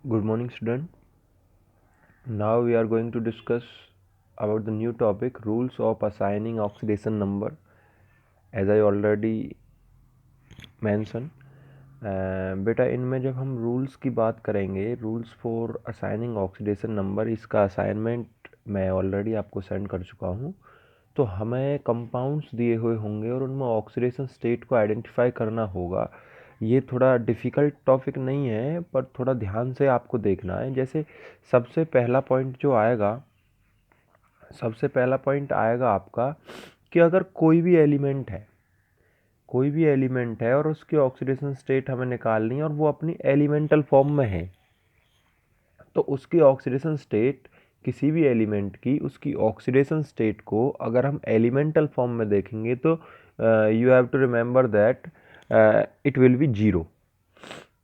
Good morning, student. Now we are going to discuss about the new topic, rules of assigning oxidation number. As I already mentioned, बेटा इनमें जब हम rules की बात करेंगे, rules for assigning oxidation number, इसका assignment मैं already आपको सेंड कर चुका हूँ। तो हमें कंपाउंड्स दिए हुए होंगे और उनमें ऑक्सीडेशन स्टेट को आइडेंटिफाई करना होगा। ये थोड़ा डिफ़िकल्ट टॉपिक नहीं है, पर थोड़ा ध्यान से आपको देखना है। जैसे सबसे पहला पॉइंट आएगा आपका कि अगर कोई भी एलिमेंट है और उसकी ऑक्सीडेशन स्टेट हमें निकालनी है और वो अपनी एलिमेंटल फॉर्म में है, तो उसकी ऑक्सीडेशन स्टेट किसी भी एलिमेंट की उसकी ऑक्सीडेशन स्टेट को अगर हम एलिमेंटल फॉर्म में देखेंगे तो you have to remember that it will be zero.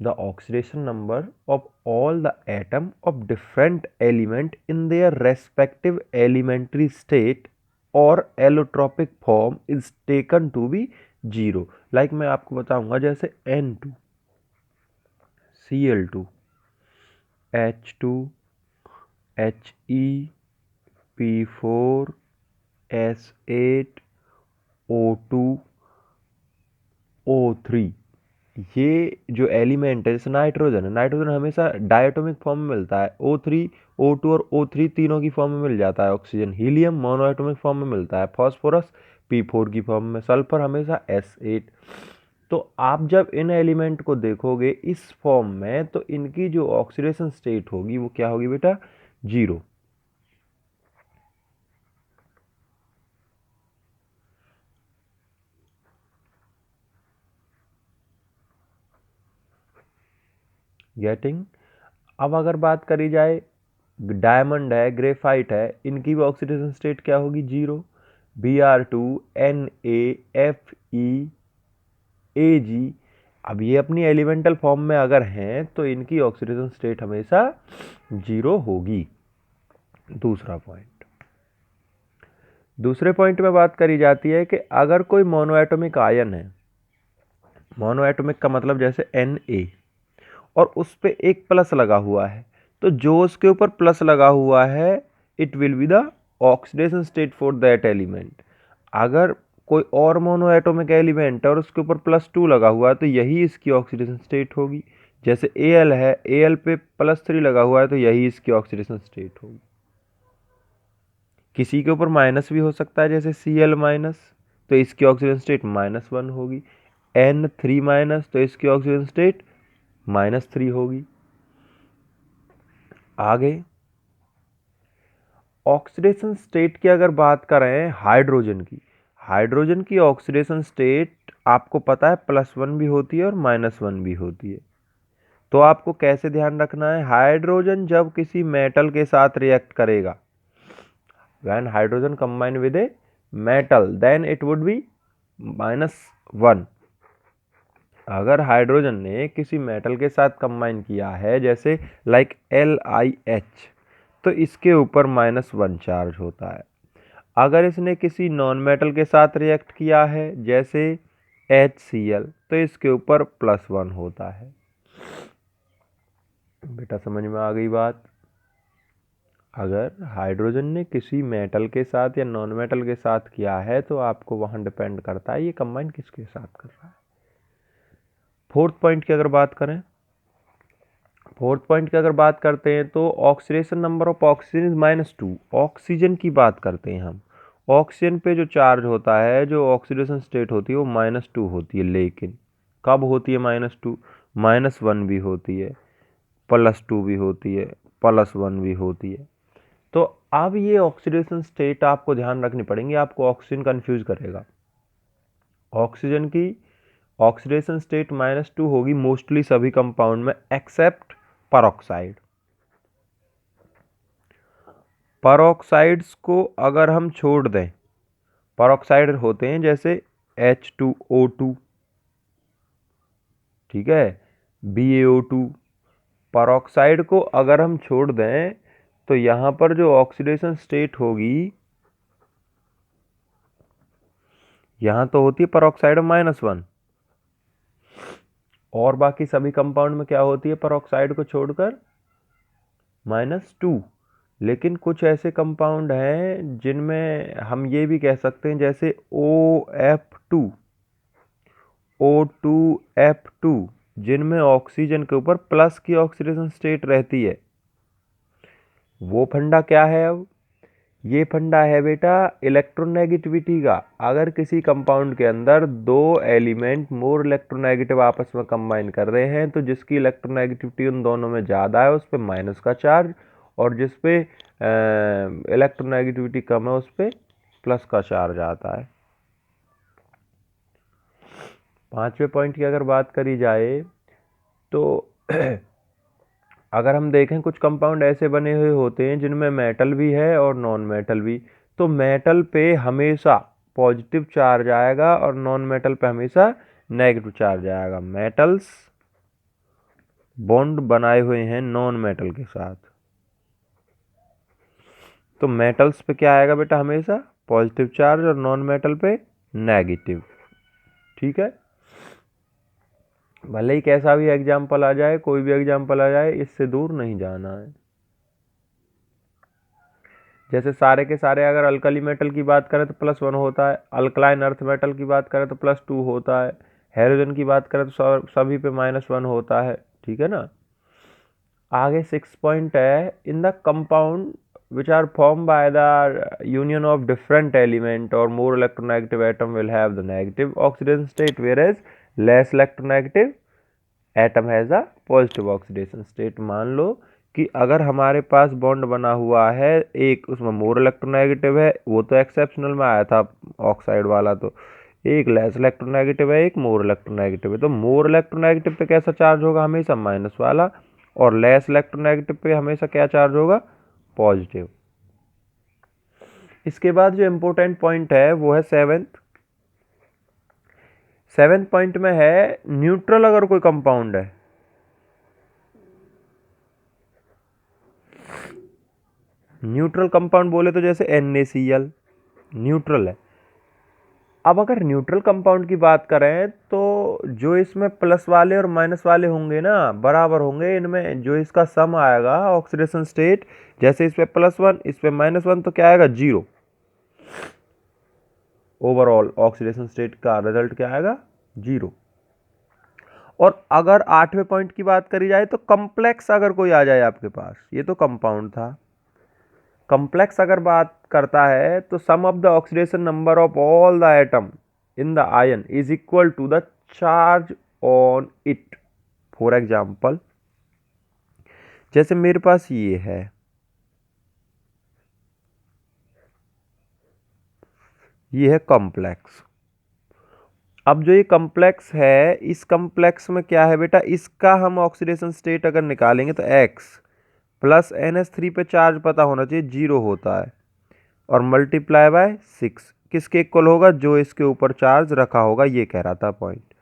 The oxidation number of all the atom of different element in their respective elementary state or allotropic form is taken to be zero. Like मैं आपको बताऊंगा, जैसे N2, Cl2, H2, He, P4, S8, O2, O3, ये जो element है, जैसे nitrogen है, nitrogen हमेशा डायटोमिक फॉर्म में मिलता है। O3, O2 और O3 तीनों की फॉर्म में मिल जाता है। ऑक्सीजन, हीलियम मोनोएटोमिक फॉर्म में मिलता है। फॉस्फोरस P4 की फॉर्म में, सल्फर हमेशा S8। तो आप जब इन एलिमेंट को देखोगे इस फॉर्म में, तो इनकी जो ऑक्सीडेशन स्टेट होगी वो क्या होगी बेटा? जीरो। गेटिंग? अब अगर बात करी जाए, डायमंड है, ग्रेफाइट है, इनकी भी ऑक्सीडेशन स्टेट क्या होगी? जीरो। Br2NaFeAg। अब ये अपनी एलिमेंटल फॉर्म में अगर हैं तो इनकी ऑक्सीडेशन स्टेट हमेशा जीरो होगी। दूसरे पॉइंट में बात करी जाती है कि अगर कोई मोनोएटोमिक आयन है, मोनोएटोमिक का मतलब जैसे Na, और उस पे एक प्लस लगा हुआ है, तो जो उसके ऊपर प्लस लगा हुआ है it will be the oxidation state for that element. अगर कोई और मोनोएटोमिक एलिमेंट है और उसके ऊपर +2 लगा हुआ है तो यही इसकी ऑक्सीडेशन स्टेट होगी। जैसे Al है, Al पे +3 लगा हुआ है तो यही इसकी ऑक्सीडेशन स्टेट होगी। किसी के ऊपर माइनस भी हो सकता है, जैसे Cl-, तो इसकी ऑक्सीडेशन स्टेट -1 होगी। N3-, तो इसकी ऑक्सीडेशन स्टेट -3 होगी। आगे ऑक्सीडेशन स्टेट की अगर बात करें हाइड्रोजन की ऑक्सीडेशन स्टेट आपको पता है +1 भी होती है और -1 भी होती है। तो आपको कैसे ध्यान रखना है? हाइड्रोजन जब किसी मेटल के साथ रिएक्ट करेगा, when hydrogen combine with a metal then it would be -1। अगर हाइड्रोजन ने किसी मेटल के साथ कंबाइन किया है, जैसे लाइक LiH, तो इसके ऊपर -1 चार्ज होता है। अगर इसने किसी नॉन मेटल के साथ रिएक्ट किया है, जैसे HCl, तो इसके ऊपर +1 होता है। बेटा समझ में आ गई बात? अगर हाइड्रोजन ने किसी मेटल के साथ या नॉन मेटल के साथ किया है तो आपको वहां डिपेंड करता है ये कंबाइन किसके साथ कर रहा है। फोर्थ पॉइंट की अगर बात करते हैं तो oxidation number of oxygen is -2। Oxygen की बात करते हैं हम। ऑक्सीजन पे जो चार्ज होता है, जो ऑक्सीडेशन स्टेट होती है वो -2 होती है। लेकिन कब होती है -2? -1 भी होती है, +2 भी होती है, +1 भी होती है। तो अब ये ऑक्सीडेशन स्टेट आपको ध्यान रखनी पड़ेंगी, आपको ऑक्सीजन कंफ्यूज करेगा। ऑक्सीजन की ऑक्सीडेशन स्टेट -2 होगी मोस्टली सभी कंपाउंड में एक्सेप्ट परऑक्साइड। परऑक्साइड्स को अगर हम छोड़ दें, परऑक्साइड होते हैं जैसे H2O2, ठीक है, BaO2। परऑक्साइड को अगर हम छोड़ दें तो यहां पर जो ऑक्सीडेशन स्टेट होगी, यहां तो होती है परऑक्साइड -1, और बाकी सभी कंपाउंड में क्या होती है परऑक्साइड को छोड़कर? -2। लेकिन कुछ ऐसे कंपाउंड हैं जिनमें हम ये भी कह सकते हैं, जैसे OF2, O2F2, जिनमें ऑक्सीजन के ऊपर प्लस की ऑक्सीडेशन स्टेट रहती है। वो फंडा क्या है? अब ये फंडा है बेटा इलेक्ट्रोनेगेटिविटी का। अगर किसी कंपाउंड के अंदर दो एलिमेंट मोर इलेक्ट्रोनेगेटिव आपस में कंबाइन कर रहे हैं, तो जिसकी इलेक्ट्रोनेगेटिविटी उन दोनों में ज़्यादा है उस पर माइनस का चार्ज, और जिस पे इलेक्ट्रोनेगेटिविटी कम है उस पर प्लस का चार्ज आता है। पांचवें पॉइंट की अगर बात करी जाए तो अगर हम देखें, कुछ कंपाउंड ऐसे बने हुए होते हैं जिनमें मेटल भी है और नॉन मेटल भी। तो मेटल पे हमेशा पॉजिटिव चार्ज आएगा और नॉन मेटल पे हमेशा नेगेटिव चार्ज आएगा। मेटल्स बॉन्ड बनाए हुए हैं नॉन मेटल के साथ, तो मेटल्स पे क्या आएगा बेटा? हमेशा पॉजिटिव चार्ज, और नॉन मेटल पे नेगेटिव। ठीक है, भले ही कैसा भी एग्जाम्पल आ जाए, कोई भी एग्जाम्पल आ जाए, इससे दूर नहीं जाना है। जैसे सारे के सारे अगर अल्कली मेटल की बात करें तो +1 होता है, अल्कलाइन अर्थ मेटल की बात करें तो +2 होता है, हेलोजन की बात करें तो सभी पे -1 होता है। ठीक है ना। आगे 6 पॉइंट है, in the compound which are formed by the union of different element or more electronegative atom will have the negative oxidation state, whereas less electronegative atom has a positive oxidation state। मान लो कि अगर हमारे पास bond बना हुआ है, एक उसमें more electronegative है, वो तो एक्सेप्शनल में आया था ऑक्साइड वाला, तो एक लेस इलेक्ट्रोनेगेटिव है, एक मोर इलेक्ट्रोनेगेटिव है। तो मोर इलेक्ट्रोनेगेटिव पे कैसा चार्ज होगा? हमेशा माइनस वाला, और लेस इलेक्ट्रोनेगेटिव पे हमेशा क्या चार्ज होगा? पॉजिटिव। इसके बाद जो इम्पोर्टेंट पॉइंट है वो है सेवेंथ पॉइंट में है, न्यूट्रल अगर कोई कंपाउंड है, न्यूट्रल कंपाउंड बोले तो जैसे NaCl न्यूट्रल है। अब अगर न्यूट्रल कंपाउंड की बात करें तो जो इसमें प्लस वाले और माइनस वाले होंगे ना, बराबर होंगे। इनमें जो इसका सम आएगा ऑक्सीडेशन स्टेट, जैसे इस पे +1 इस पे -1, तो क्या आएगा? 0। ओवरऑल ऑक्सीडेशन स्टेट का रिजल्ट क्या आएगा? 0। और अगर 8वें पॉइंट की बात करी जाए तो कम्प्लेक्स अगर कोई आ जाए आपके पास, ये तो कंपाउंड था, कम्प्लेक्स अगर बात करता है तो sum of the oxidation number of all the atom in the ion is equal to the charge on it. For example, जैसे मेरे पास ये है, ये है कॉम्प्लेक्स। अब जो ये कॉम्प्लेक्स है, इस कॉम्प्लेक्स में क्या है बेटा? इसका हम ऑक्सीडेशन स्टेट अगर निकालेंगे तो X प्लस NH3 पे चार्ज पता होना चाहिए 0 होता है, और मल्टीप्लाई बाय 6 किसके इक्वल होगा? जो इसके ऊपर चार्ज रखा होगा, ये कह रहा था पॉइंट।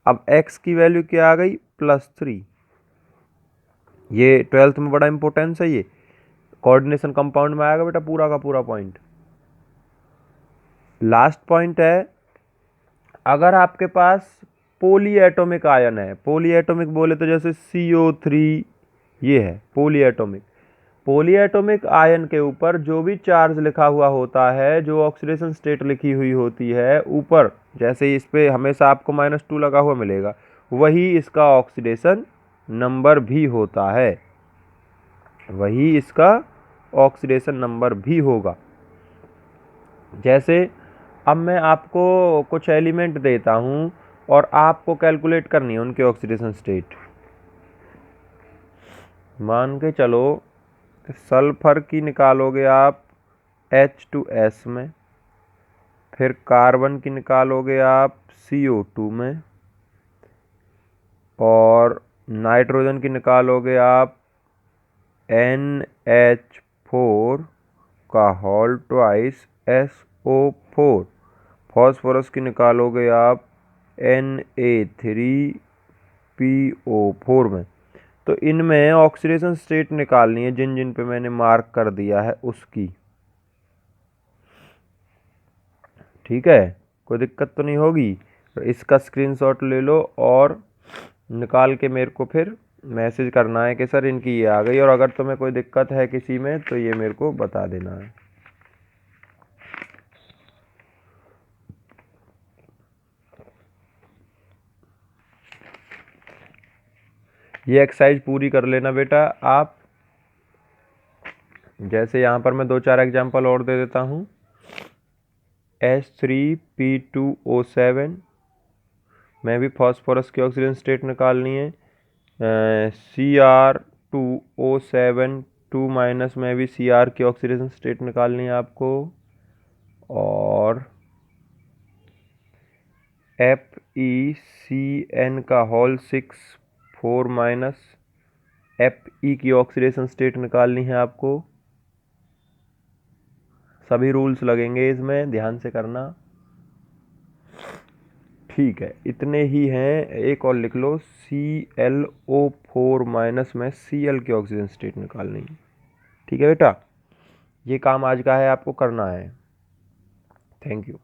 अब X की वैल्यू क्या आ गई? +3। ये 12th में बड़ा इंपॉर्टेंस है, ये कोऑर्डिनेशन कंपाउंड में आएगा बेटा पूरा का पूरा पॉइंट। लास्ट पॉइंट है, अगर आपके पास पोली एटॉमिक आयन है, पोली एटॉमिक बोले तो जैसे CO3, ये है पोली एटॉमिक। पोली एटॉमिक आयन के ऊपर जो भी चार्ज लिखा हुआ होता है, जो ऑक्सीडेशन स्टेट लिखी हुई होती है ऊपर, जैसे इस पे हमेशा आपको -2 लगा हुआ मिलेगा, वही इसका ऑक्सीडेशन नंबर भी होता है, वही इसका ऑक्सीडेशन नंबर भी होगा। जैसे अब मैं आपको कुछ एलिमेंट देता हूं और आपको कैलकुलेट करनी है उनके ऑक्सीडेशन स्टेट। मान के चलो सल्फर की निकालोगे आप H2S में, फिर कार्बन की निकालोगे आप CO2 में, और नाइट्रोजन की निकालोगे आप NH4 का होल ट्वाइस SO4, फॉस्फोरस की निकालोगे आप Na3PO4 में। तो इनमें ऑक्सीडेशन स्टेट निकालनी है जिन जिन पे मैंने मार्क कर दिया है उसकी। ठीक है, कोई दिक्कत तो नहीं होगी। तो इसका स्क्रीनशॉट ले लो और निकाल के मेरे को फिर मैसेज करना है कि सर इनकी ये आ गई, और अगर तुम्हें कोई दिक्कत है किसी में तो ये मेरे को बता देना है। ये एक्सरसाइज पूरी कर लेना बेटा आप। जैसे यहाँ पर मैं 2-4 एग्जाम्पल और दे देता हूँ। H3P2O7 में भी फॉस्फोरस की ऑक्सीजन स्टेट निकालनी है। Cr2O7 2- में भी Cr की ऑक्सीडेशन स्टेट निकालनी है आपको। और FeCN का होल 6 4- Fe की ऑक्सीडेशन स्टेट निकालनी है आपको। सभी रूल्स लगेंगे इसमें, ध्यान से करना। ठीक है, इतने ही हैं। एक और लिख लो, ClO4- में Cl की ऑक्सीजन स्टेट निकालनी है। ठीक है बेटा, ये काम आज का है, आपको करना है। Thank you.